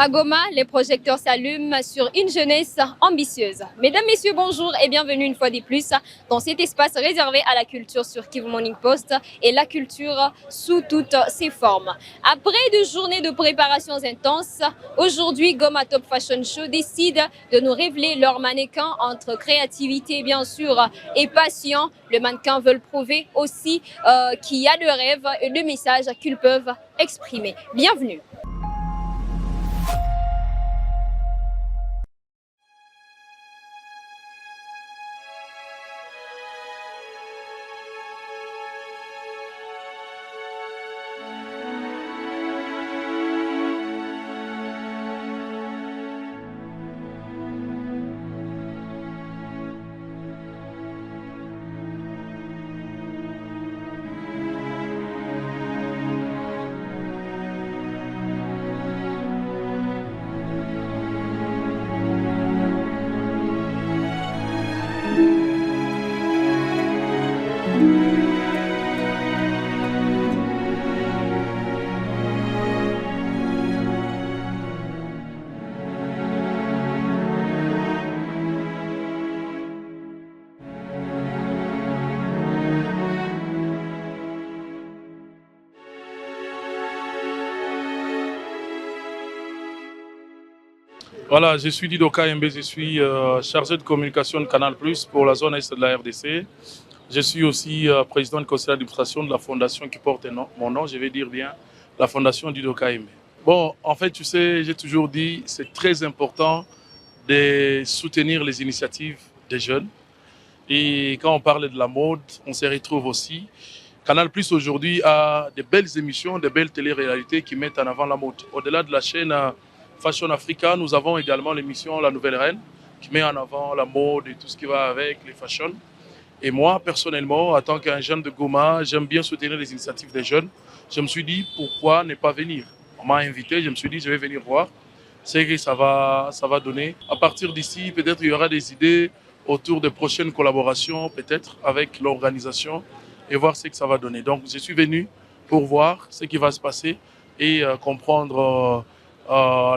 À Goma, les projecteurs s'allument sur une jeunesse ambitieuse. Mesdames, Messieurs, bonjour et bienvenue une fois de plus dans cet espace réservé à la culture sur Kivu Morning Post et la culture sous toutes ses formes. Après 2 journées de préparations intenses, aujourd'hui, Goma Top Fashion Show décide de nous révéler leur mannequin entre créativité, bien sûr, et passion. Les mannequins veulent prouver aussi qu'il y a de rêves et de messages qu'ils peuvent exprimer. Bienvenue. Voilà, je suis Dido KMB, je suis chargé de communication de Canal Plus pour la zone est de la RDC. Je suis aussi président du conseil d'administration de la fondation qui porte mon nom, je vais dire bien, la fondation Dido KMB. Bon, en fait, tu sais, j'ai toujours dit, c'est très important de soutenir les initiatives des jeunes. Et quand on parle de la mode, on se retrouve aussi. Canal Plus aujourd'hui a de belles émissions, de belles télé-réalités qui mettent en avant la mode. Au-delà de la chaîne Fashion Africa, nous avons également l'émission La Nouvelle Reine qui met en avant la mode et tout ce qui va avec les fashions. Et moi, personnellement, en tant qu'un jeune de Goma, j'aime bien soutenir les initiatives des jeunes. Je me suis dit, pourquoi ne pas venir? On m'a invité, je me suis dit, je vais venir voir ce que ça va donner. À partir d'ici, peut-être il y aura des idées autour de prochaines collaborations, peut-être avec l'organisation, et voir ce que ça va donner. Donc, je suis venu pour voir ce qui va se passer et comprendre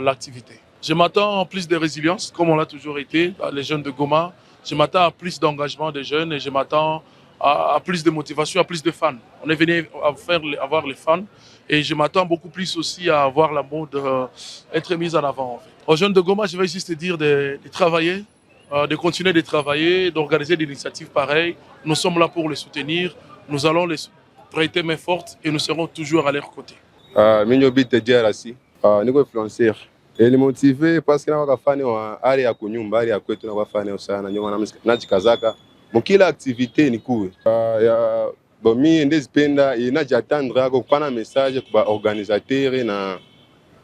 l'activité. Je m'attends à plus de résilience, comme on l'a toujours été, les jeunes de Goma. Je m'attends à plus d'engagement des jeunes et je m'attends à plus de motivation, à plus de fans. On est venu avoir les fans et je m'attends beaucoup plus aussi à voir la mode être mise en avant. En fait. Aux jeunes de Goma, je vais juste dire de travailler, de continuer de travailler, d'organiser des initiatives pareilles. Nous sommes là pour les soutenir. Nous allons les prêter main forte et nous serons toujours à leur côté. Niko influencer motivé parce que nakafanya wa ari ya kunyumba ari ya kwetu nakafanya sana ndio maana najikazaka mukila activité nikuwe bon mi ndezipenda inajatandra kupana message kwa organisateur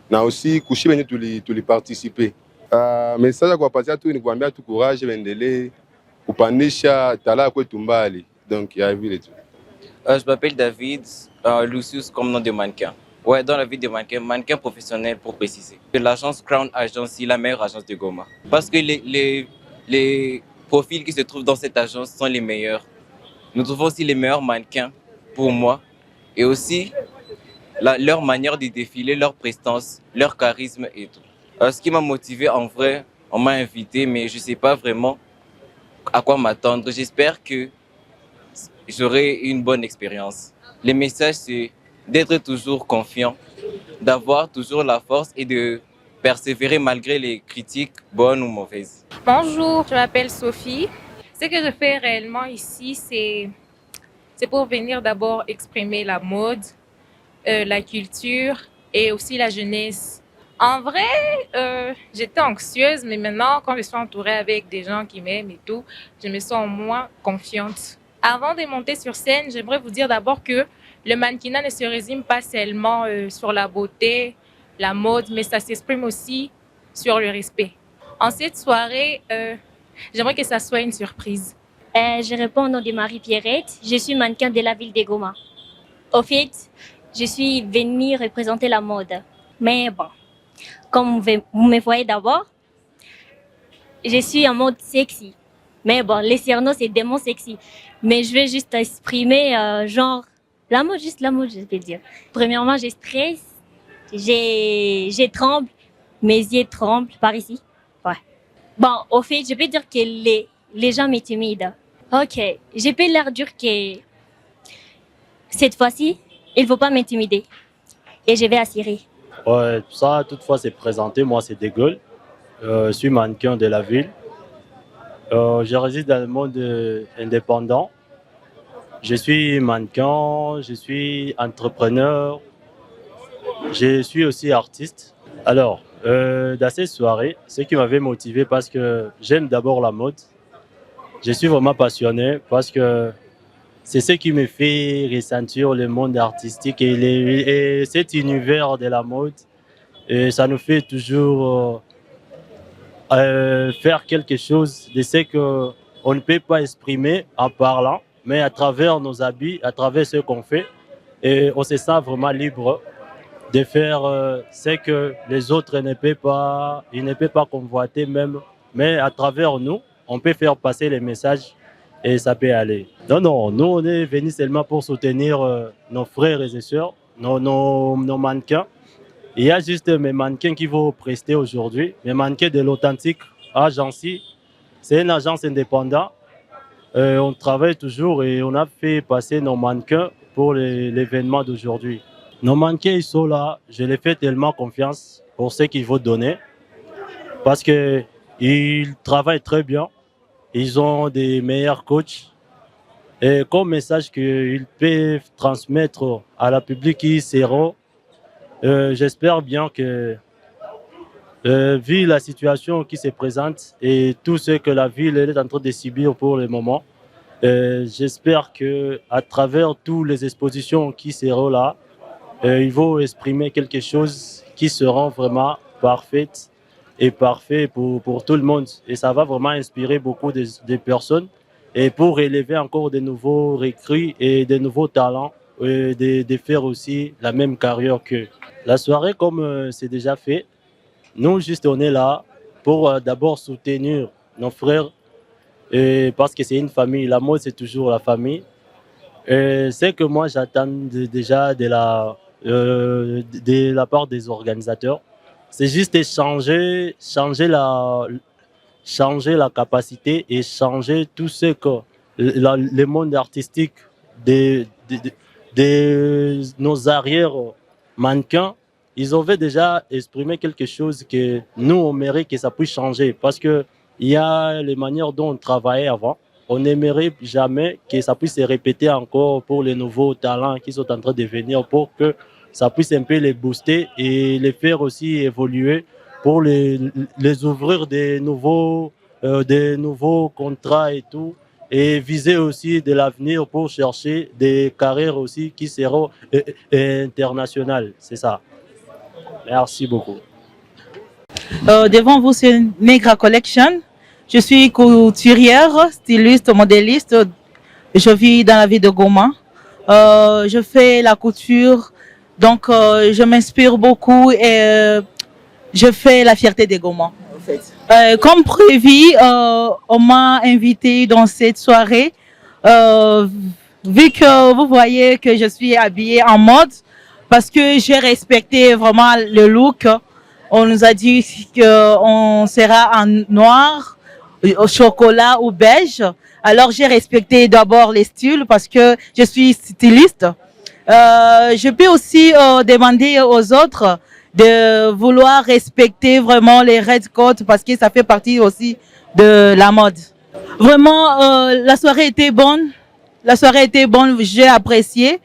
na aussi kushi benye tuli participer message kwa patia tu ni kuambia tu courage endelee kupandisha talaa kwetu mbali donc ya vile tu. Je m'appelle David, Lucius comme nom de mannequin. Ouais, dans la vie de mannequin professionnel pour préciser. L'agence Crown Agency, la meilleure agence de Goma. Parce que les profils qui se trouvent dans cette agence sont les meilleurs. Nous trouvons aussi les meilleurs mannequins pour moi. Et aussi leur manière de défiler, leur prestance, leur charisme et tout. Ce qui m'a motivé en vrai, on m'a invité, mais je ne sais pas vraiment à quoi m'attendre. J'espère que j'aurai une bonne expérience. Le message, c'est d'être toujours confiant, d'avoir toujours la force et de persévérer malgré les critiques bonnes ou mauvaises. Bonjour, je m'appelle Sophie. Ce que je fais réellement ici, c'est pour venir d'abord exprimer la mode, la culture et aussi la jeunesse. En vrai, j'étais anxieuse, mais maintenant, quand je suis entourée avec des gens qui m'aiment et tout, je me sens moins confiante. Avant de monter sur scène, j'aimerais vous dire d'abord que le mannequinat ne se résume pas seulement sur la beauté, la mode, mais ça s'exprime aussi sur le respect. En cette soirée, j'aimerais que ça soit une surprise. Je réponds au nom de Marie-Pierrette. Je suis mannequin de la ville de Goma. Au fait, je suis venue représenter la mode. Mais bon, comme vous me voyez d'abord, je suis en mode sexy. Mais bon, les cerneaux, c'est des mots sexy. Mais je vais juste exprimer, genre, la mode, je vais dire. Premièrement, je stresse, je tremble, mes yeux tremblent par ici. Ouais. Bon, au fait, je peux dire que les gens m'intimident. Ok, je peux leur dire que cette fois-ci, il ne faut pas m'intimider. Et je vais assurer. Ouais, ça, toutefois, c'est présenté. Moi, c'est De Gaulle. Je suis mannequin de la ville. Je réside dans le monde indépendant. Je suis mannequin, je suis entrepreneur, je suis aussi artiste. Alors, dans cette soirée, ce qui m'avait motivé, parce que j'aime d'abord la mode. Je suis vraiment passionné parce que c'est ce qui me fait ressentir le monde artistique et cet univers de la mode. Et ça nous fait toujours faire quelque chose de ce qu'on ne peut pas exprimer en parlant, mais à travers nos habits, à travers ce qu'on fait. Et on se sent vraiment libre de faire ce que les autres ne peuvent pas, ils ne peuvent pas convoiter même. Mais à travers nous, on peut faire passer les messages et ça peut aller. Non, non, nous on est venus seulement pour soutenir nos frères et sœurs, nos mannequins. Il y a juste mes mannequins qui vont prester aujourd'hui, mes mannequins de l'Authentique Agency. C'est une agence indépendante. On travaille toujours et on a fait passer nos mannequins pour l'événement d'aujourd'hui. Nos mannequins, ils sont là. Je les fais tellement confiance pour ce qu'ils vont donner parce qu'ils travaillent très bien. Ils ont des meilleurs coachs. Et comme message qu'ils peuvent transmettre à la public qui seront, j'espère bien que, vu la situation qui se présente et tout ce que la ville est en train de subir pour le moment, j'espère qu'à travers toutes les expositions qui seront là, ils vont exprimer quelque chose qui sera vraiment parfaite et parfait pour tout le monde. Et ça va vraiment inspirer beaucoup de personnes et pour élever encore de nouveaux recrues et de nouveaux talents, de faire aussi la même carrière qu'eux. La soirée, comme c'est déjà fait, nous juste on est là pour d'abord soutenir nos frères parce que c'est une famille. La mode, c'est toujours la famille. C'est que moi j'attends déjà de la part des organisateurs. C'est juste changer la capacité et changer tout ce que le monde artistique de nos arrières mannequins, ils avaient déjà exprimé quelque chose que nous, on mérite que ça puisse changer. Parce qu'il y a les manières dont on travaillait avant. On n'aimerait jamais que ça puisse se répéter encore pour les nouveaux talents qui sont en train de venir, pour que ça puisse un peu les booster et les faire aussi évoluer, pour les ouvrir des nouveaux contrats et tout, et viser aussi de l'avenir pour chercher des carrières aussi qui seront internationales. C'est ça. Merci beaucoup. Devant vous, c'est Negra Collection. Je suis couturière, styliste, modéliste. Je vis dans la ville de Goma. Je fais la couture, donc je m'inspire beaucoup et je fais la fierté des Goma. En fait. Comme prévu, on m'a invité dans cette soirée. Vu que vous voyez que je suis habillée en mode, parce que j'ai respecté vraiment le look. On nous a dit qu'on sera en noir, au chocolat ou beige. Alors j'ai respecté d'abord les styles parce que je suis styliste. Je peux aussi demander aux autres de vouloir respecter vraiment les red coats parce que ça fait partie aussi de la mode. Vraiment, la soirée était bonne. La soirée était bonne, j'ai apprécié.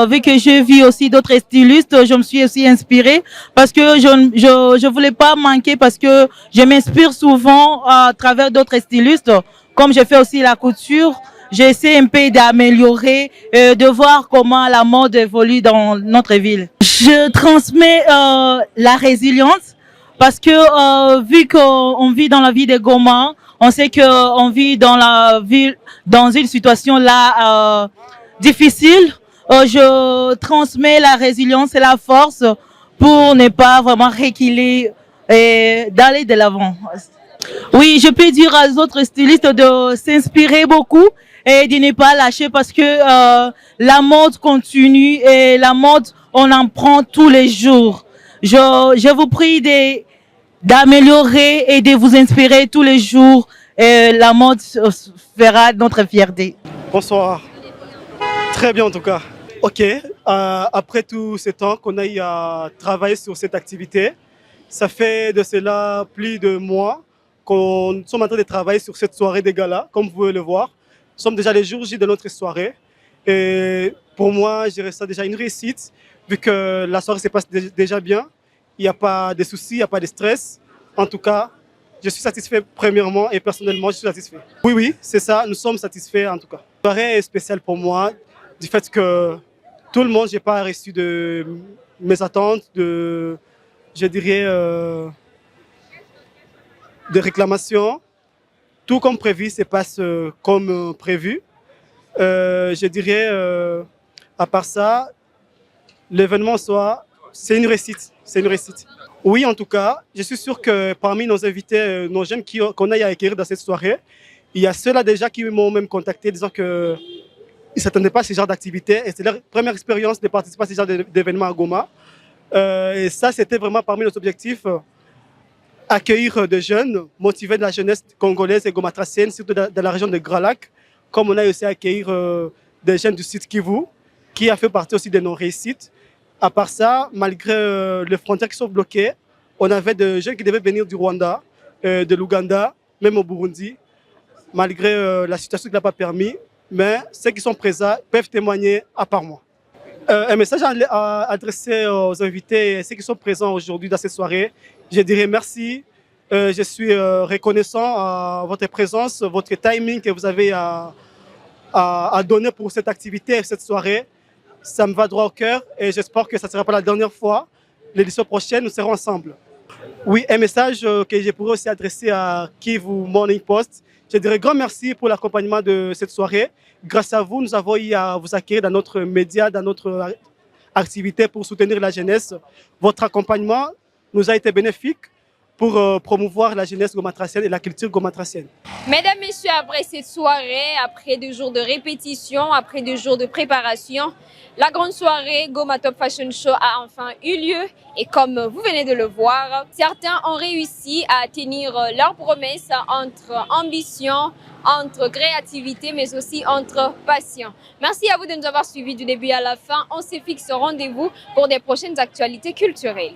Vu que j'ai vu aussi d'autres stylistes, je me suis aussi inspirée parce que je voulais pas manquer parce que je m'inspire souvent à travers d'autres stylistes. Comme je fais aussi la couture, j'essaie un peu d'améliorer, de voir comment la mode évolue dans notre ville. Je transmets la résilience parce que vu qu'on vit dans la ville de Goma, on sait qu'on vit dans la ville, dans une situation là difficile. Je transmets la résilience et la force pour ne pas vraiment reculer et d'aller de l'avant. Oui, je peux dire aux autres stylistes de s'inspirer beaucoup et de ne pas lâcher parce que la mode continue et la mode, on en prend tous les jours. Je vous prie d'améliorer et de vous inspirer tous les jours. Et la mode fera notre fierté. Bonsoir. Très bien en tout cas. Ok, après tout ce temps qu'on a eu à travailler sur cette activité, ça fait de cela plus de mois qu'on sommes en train de travailler sur cette soirée des galas, comme vous pouvez le voir. Nous sommes déjà les jours J de notre soirée. Et pour moi, je dirais ça déjà une réussite, vu que la soirée se passe déjà bien. Il n'y a pas de soucis, il n'y a pas de stress. En tout cas, je suis satisfait premièrement et personnellement, je suis satisfait. Oui, oui, c'est ça, nous sommes satisfaits en tout cas. La soirée est spéciale pour moi, du fait que tout le monde, je n'ai pas reçu de mes attentes, je dirais, de réclamations. Tout comme prévu se passe comme prévu. Je dirais, à part ça, l'événement c'est une réussite. C'est une réussite. Oui, en tout cas, je suis sûr que parmi nos invités, nos jeunes qu'on a à acquérir dans cette soirée, il y a ceux-là déjà qui m'ont même contacté disant qu'ils ne s'attendaient pas à ce genre d'activité et c'est leur première expérience de participer à ce genre d'événement à Goma. Et ça, c'était vraiment parmi nos objectifs, accueillir des jeunes, motiver de la jeunesse congolaise et gomatracienne, surtout dans la région de Grand Lac, comme on a aussi accueillir des jeunes du site Kivu, qui a fait partie aussi de nos réussites. À part ça, malgré les frontières qui sont bloquées, on avait des jeunes qui devaient venir du Rwanda, de l'Ouganda, même au Burundi, malgré la situation qui n'a pas permis. Mais ceux qui sont présents peuvent témoigner à part moi. Un message à adresser aux invités et ceux qui sont présents aujourd'hui dans cette soirée. Je dirais merci. Je suis reconnaissant à votre présence, votre timing que vous avez à donner pour cette activité et cette soirée. Ça me va droit au cœur et j'espère que ça ne sera pas la dernière fois. L'édition prochaine, nous serons ensemble. Oui, un message que je pourrais aussi adresser à Kivu Morning Post. Je dirais grand merci pour l'accompagnement de cette soirée. Grâce à vous, nous avons eu à vous accueillir dans notre média, dans notre activité pour soutenir la jeunesse. Votre accompagnement nous a été bénéfique pour promouvoir la jeunesse gomatracienne et la culture gomatracienne. Mesdames, Messieurs, après cette soirée, après 2 jours de répétition, après 2 jours de préparation, la grande soirée Goma Top Fashion Show a enfin eu lieu. Et comme vous venez de le voir, certains ont réussi à tenir leurs promesses entre ambition, entre créativité, mais aussi entre passion. Merci à vous de nous avoir suivis du début à la fin. On se fixe au rendez-vous pour des prochaines actualités culturelles.